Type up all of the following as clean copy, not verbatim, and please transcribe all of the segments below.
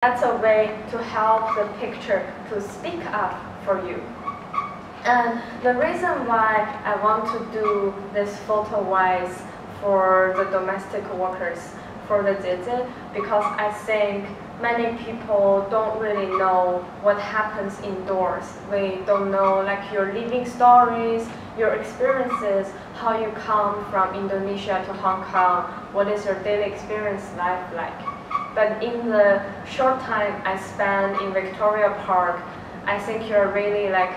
That's a way to help the picture to speak up for you. And the reason why I want to do this photo-wise for the domestic workers, for the Jieje, because I think many people don't really know what happens indoors. We don't know like your living stories, your experiences, how you come from Indonesia to Hong Kong, what is your daily experience life like. But in the short time I spent in Victoria Park, I think you're really like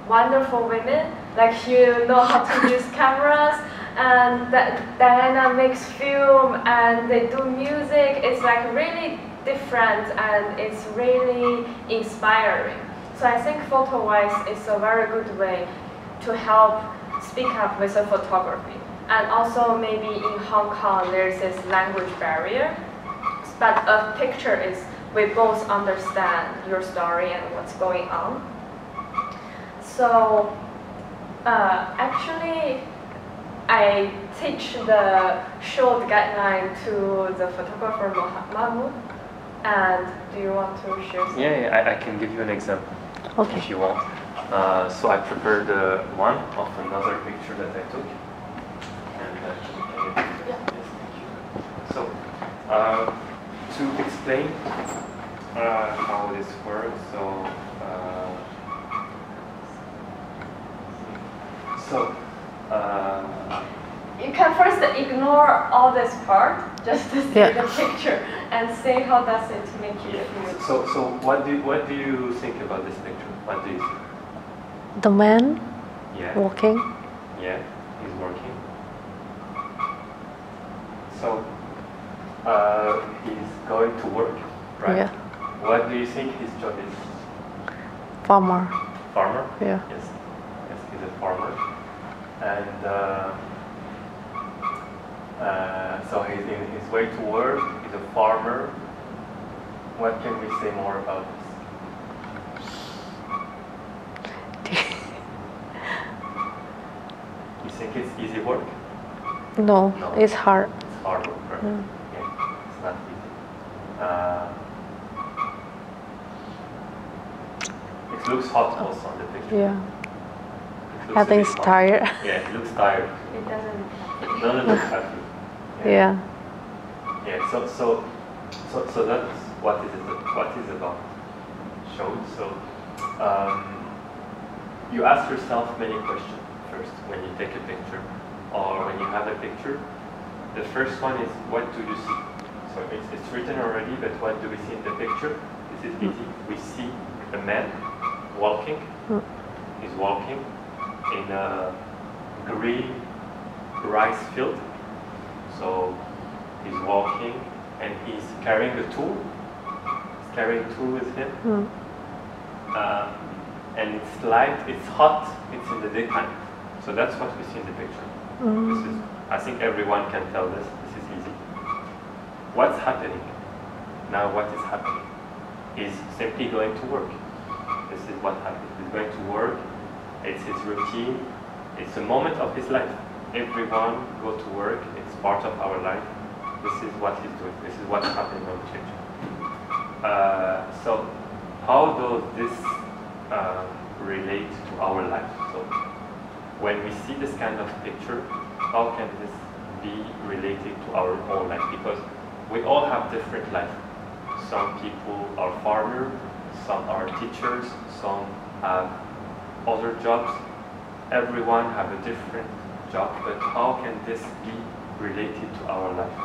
wonderful women. Like you know how to use cameras, and Diana makes film and they do music. It's like really different and it's really inspiring. So I think photo-wise is a very good way to help speak up with the photography. And also maybe in Hong Kong there's this language barrier, but a picture is we both understand your story and what's going on. So actually I teach the short guideline to the photographer Mahmoud. And do you want to share something? Yeah, I can give you an example if you want. So I prepared one of another picture that I took. And yes, thank you. So to explain how this works, you can first ignore all this part, just to see the picture and say how does it make you feel. So what do you think about this picture? What do you think? The man walking. Yeah, he's working. So he's going to work, right? Yeah. What do you think his job is? Farmer. Farmer? Yeah. Yes, he's a farmer. And so he's in his way to work, he's a farmer. What can we say more about this? You think it's easy work? No, it's hard. It's hard work, right? Yeah, it's not easy. It looks hot also on the picture. Yeah. I think it's tired. Yeah, it looks tired. It doesn't look happy. It doesn't look happy. Yeah. Yeah. So that's what is about shows. So you ask yourself many questions first when you take a picture, or when you have a picture. The first one is, what do you see? So it's written already, but what do we see in the picture? This is easy. We see a man walking. He's walking in a green rice field. So he's walking and he's carrying a tool. He's carrying a tool with him. And it's light, it's hot, it's in the daytime. So that's what we see in the picture. This is, I think everyone can tell this. This is easy. What's happening? Now what is happening? He's simply going to work. This is what happens. He's going to work. It's his routine. It's a moment of his life. Everyone go to work. It's part of our life. This is what he's doing. This is what's happening on the picture. So how does this relate to our life? So when we see this kind of picture, how can this be related to our own life? Because we all have different life. Some people are farmers, some are teachers, some have other jobs. Everyone have a different job, but how can this be related to our life?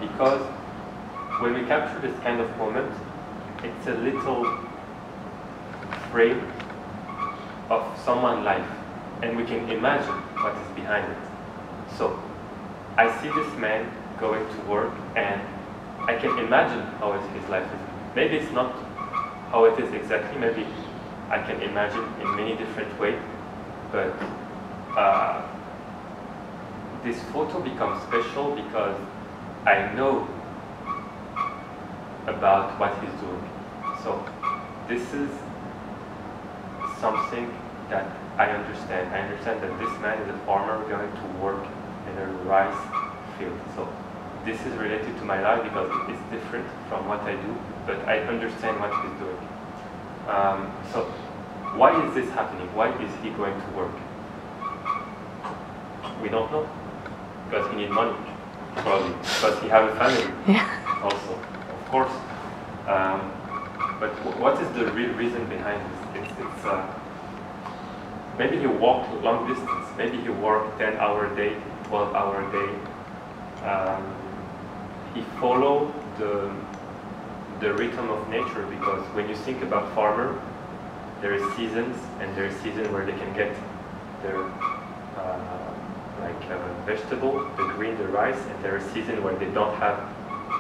Because when we capture this kind of moment, it's a little frame of someone's life, and we can imagine what is behind it. So I see this man going to work, and I can imagine how his life is. Maybe it's not how it is exactly, maybe I can imagine in many different ways, but this photo becomes special because I know about what he's doing. So this is something that I understand. I understand that this man is a farmer going to work in a rice field. So this is related to my life because it's different from what I do, but I understand what he's doing. So why is this happening? Why is he going to work? We don't know. Because he needs money, probably. Because he has a family also, of course. But what is the real reason behind this? It's maybe he walked long distance. Maybe he worked 10-hour day, 12-hour day. He followed the rhythm of nature, because when you think about farmer, there is seasons, and there is season where they can get their vegetable, the green, the rice, and there is season where they don't have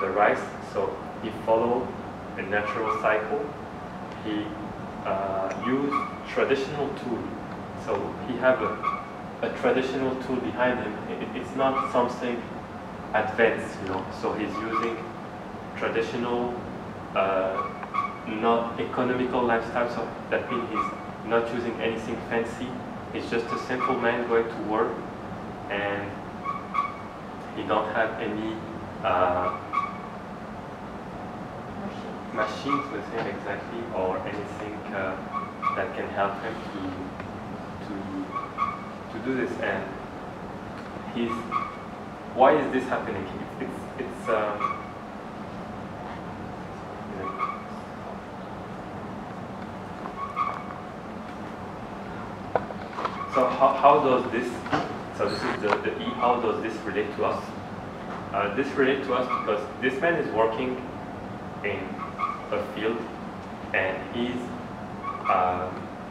the rice. So he followed a natural cycle. He used traditional tool. So he have a traditional tool behind him. It's not something advanced, you know. So he's using traditional, not economical lifestyle. So that means he's not using anything fancy. He's just a simple man going to work, and he don't have any machines with him exactly, or anything that can help him to do this. And why is this happening? So how does this? So this is the E. How does this relate to us? This relates to us because this man is working in a field, and his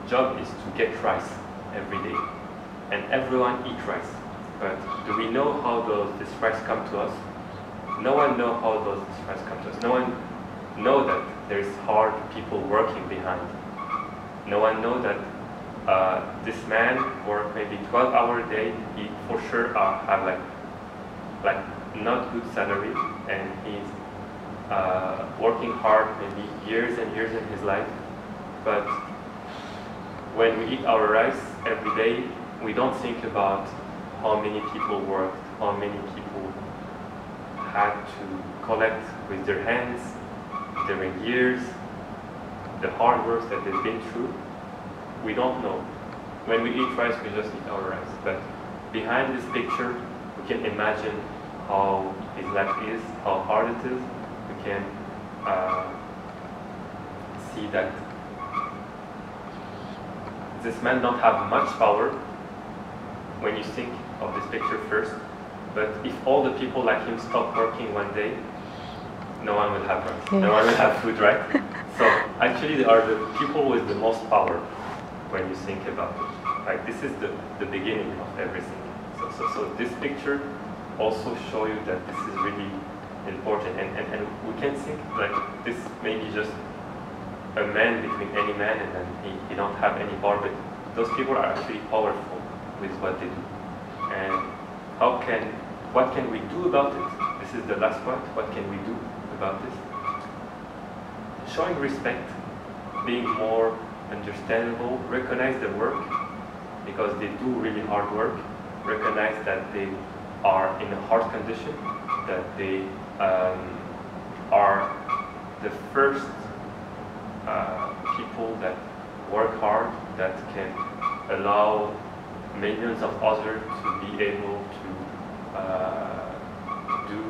job is to get rice every day, and everyone eats rice. But do we know how does this rice come to us? No one knows how does this rice come to us. No one knows that there is hard people working behind. No one knows that this man work maybe 12-hour day. He for sure have like not good salary, and he's working hard maybe years and years in his life. But when we eat our rice every day, we don't think about how many people worked, how many people had to collect with their hands during years, the hard work that they've been through. We don't know. When we eat rice, we just eat our rice. But behind this picture, we can imagine how his life is, how hard it is. We can see that this man don't have much power when you think of this picture first. But if all the people like him stop working one day, no one will have rice. No one will have food, right? So actually, they are the people with the most power when you think about it. Like, this is the beginning of everything. So this picture also show you that this is really important, and we can think like this maybe just a man between any man, and then he don't have any power, but those people are actually powerful with what they do. And what can we do about it? This is the last point. What can we do about this? Showing respect, being more understandable, recognize the work, because they do really hard work, recognize that they are in a hard condition, that they are the first people that work hard, that can allow millions of others to be able to do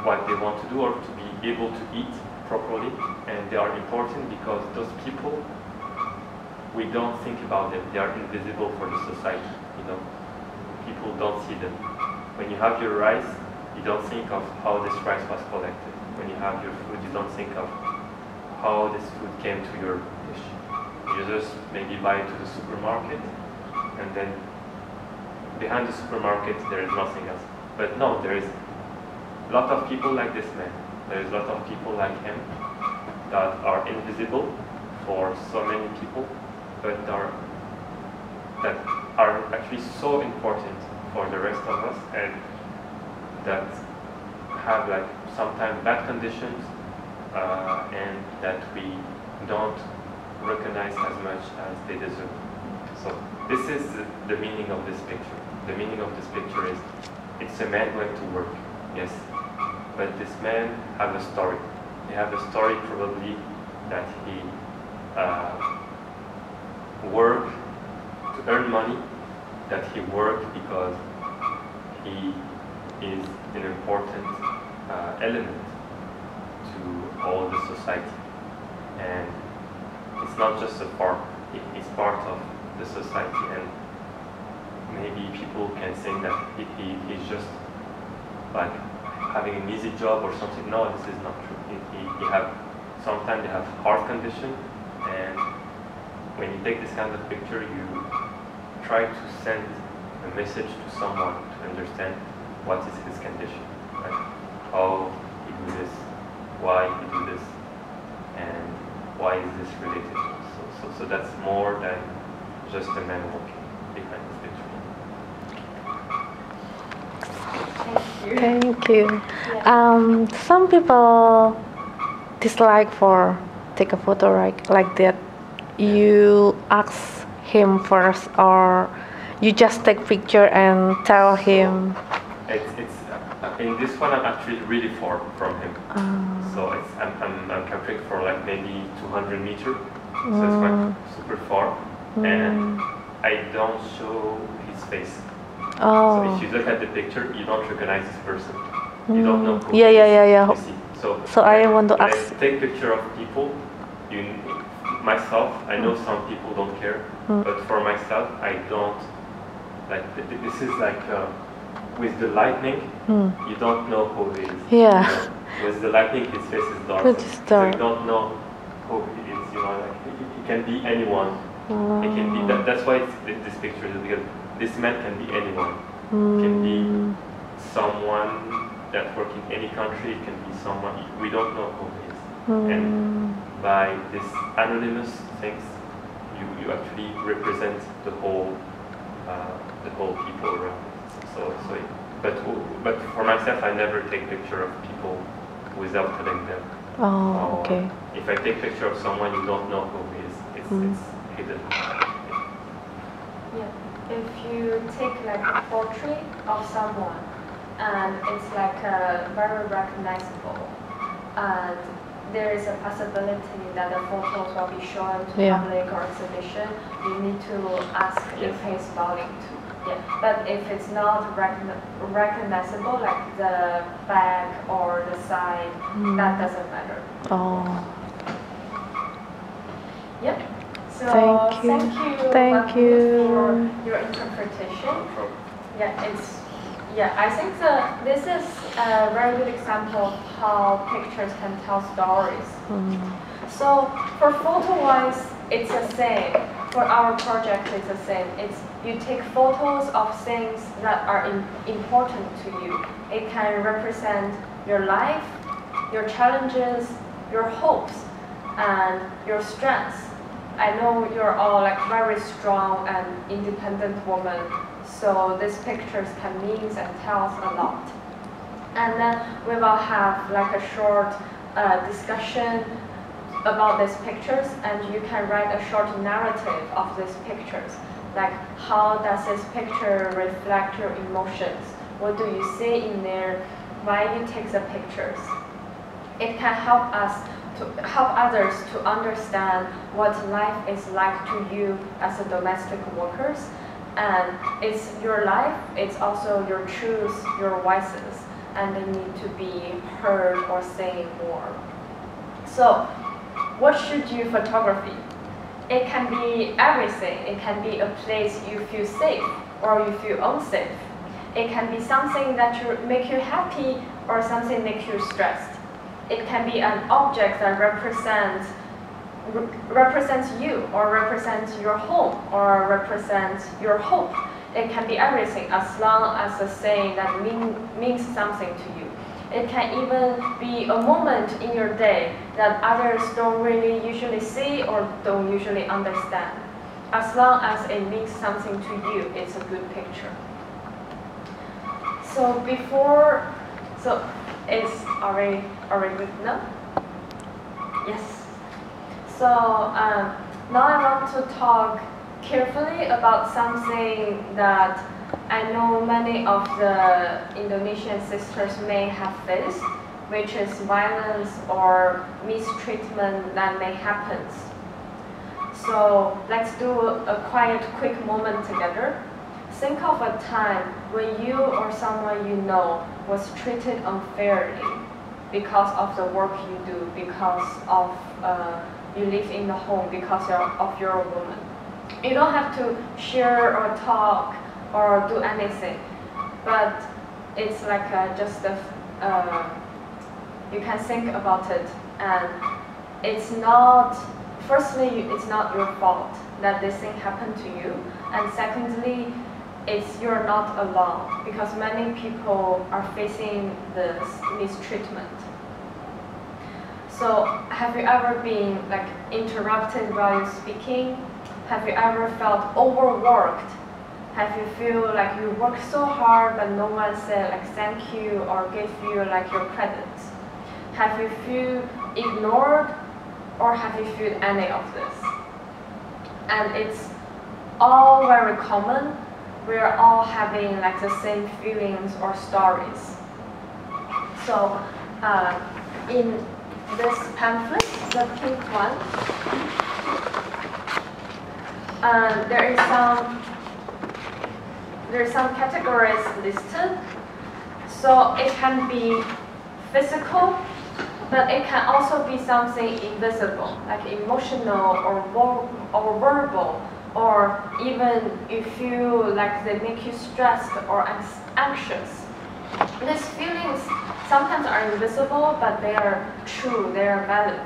what they want to do, or to be able to eat properly. And they are important because those people, we don't think about them. They are invisible for the society, you know. People don't see them. When you have your rice, you don't think of how this rice was collected. When you have your food, you don't think of how this food came to your dish. You just maybe buy it to the supermarket, and then behind the supermarket there is nothing else. But no, there is a lot of people like this man. There is a lot of people like him that are invisible for so many people, but that are actually so important for the rest of us, and that have like sometimes bad conditions, and that we don't recognize as much as they deserve. So this is the meaning of this picture. The meaning of this picture is it's a man going to work, yes. But this man have a story. He have a story probably that he worked to earn money, that he worked because he is an important element to all the society. And it's not just a part, it's part of the society. And maybe people can say that he's just like having an easy job or something. No, this is not true. He have, sometimes they have heart condition, and when you take this kind of picture, you try to send a message to someone to understand what is his condition, like how he do this, why he do this, and why is this related to us. So that's more than just a man walking behind this picture. Thank you. Thank you. Yeah. Some people dislike for take a photo like that. You ask him first, or you just take picture and tell him. It's in this one I'm actually really far from him. So I'm capturing for like maybe 200 meters. So it's quite super far, and I don't show his face. Oh. So if you look at the picture, you don't recognize this person. You don't know who Yeah. you see. So I want to when ask. I take picture of people, myself, I know some people don't care, but for myself, I don't. Like this is like with the lightning, you don't know who he is. Yeah. You know? With the lightning, his face is dark. It's So dark. you don't know who he is. You know, like he can be anyone. It can be that's why this picture is because this man can be anyone. It can be someone that works in any country. It can be someone we don't know who he is. And by this anonymous things, you actually represent the whole people around. But for myself, I never take picture of people without telling them. Oh, okay. If I take picture of someone you don't know who he is, it's hidden. Yeah. If you take like a portrait of someone and it's like very recognizable, and there is a possibility that the photos will be shown to public or exhibition, you need to ask if he's willing to. Yeah. But if it's not recognizable, like the back or the side, that doesn't matter. Oh. Yep. So Thank you. Thank you for your interpretation. I think this is a very good example of how pictures can tell stories. So for photo-wise, it's the same. For our project, it's the same. It's you take photos of things that are important to you. It can represent your life, your challenges, your hopes, and your strengths. I know you're all like very strong and independent women, so these pictures can mean and tell us a lot. And then we will have like a short discussion about these pictures, and you can write a short narrative of these pictures. Like, how does this picture reflect your emotions? What do you see in there? Why you take the pictures? It can help others to understand what life is like to you as a domestic workers. And it's your life, it's also your truths, your voices, and they need to be heard or seen more. So, what should you photography? It can be everything. It can be a place you feel safe or you feel unsafe. It can be something that make you happy or something make you stressed. It can be an object that represents you or represents your home or represents your hope. It can be everything as long as a saying that means something to you. It can even be a moment in your day that others don't really usually see or don't usually understand. As long as it means something to you, it's a good picture. So it's already good now? Yes. So now I want to talk carefully about something that I know many of the Indonesian sisters may have faced, which is violence or mistreatment that may happen. So let's do a quiet, quick moment together. Think of a time when you or someone you know was treated unfairly because of the work you do, because of you live in the home, because of you're a woman. You don't have to share or talk or do anything, but it's like just you can think about it, and it's not, firstly, it's not your fault that this thing happened to you, and secondly, you're not alone, because many people are facing this mistreatment. So have you ever been like interrupted while you're speaking? Have you ever felt overworked? Have you feel like you work so hard but no one said like thank you or give you like your credits? Have you feel ignored, or have you feel any of this? And it's all very common. We're all having like the same feelings or stories. So in this pamphlet, the pink one, there are some categories listed. So it can be physical, but it can also be something invisible, like emotional or verbal, or even you feel like they make you stressed or anxious. These feelings sometimes are invisible, but they are true, they are valid.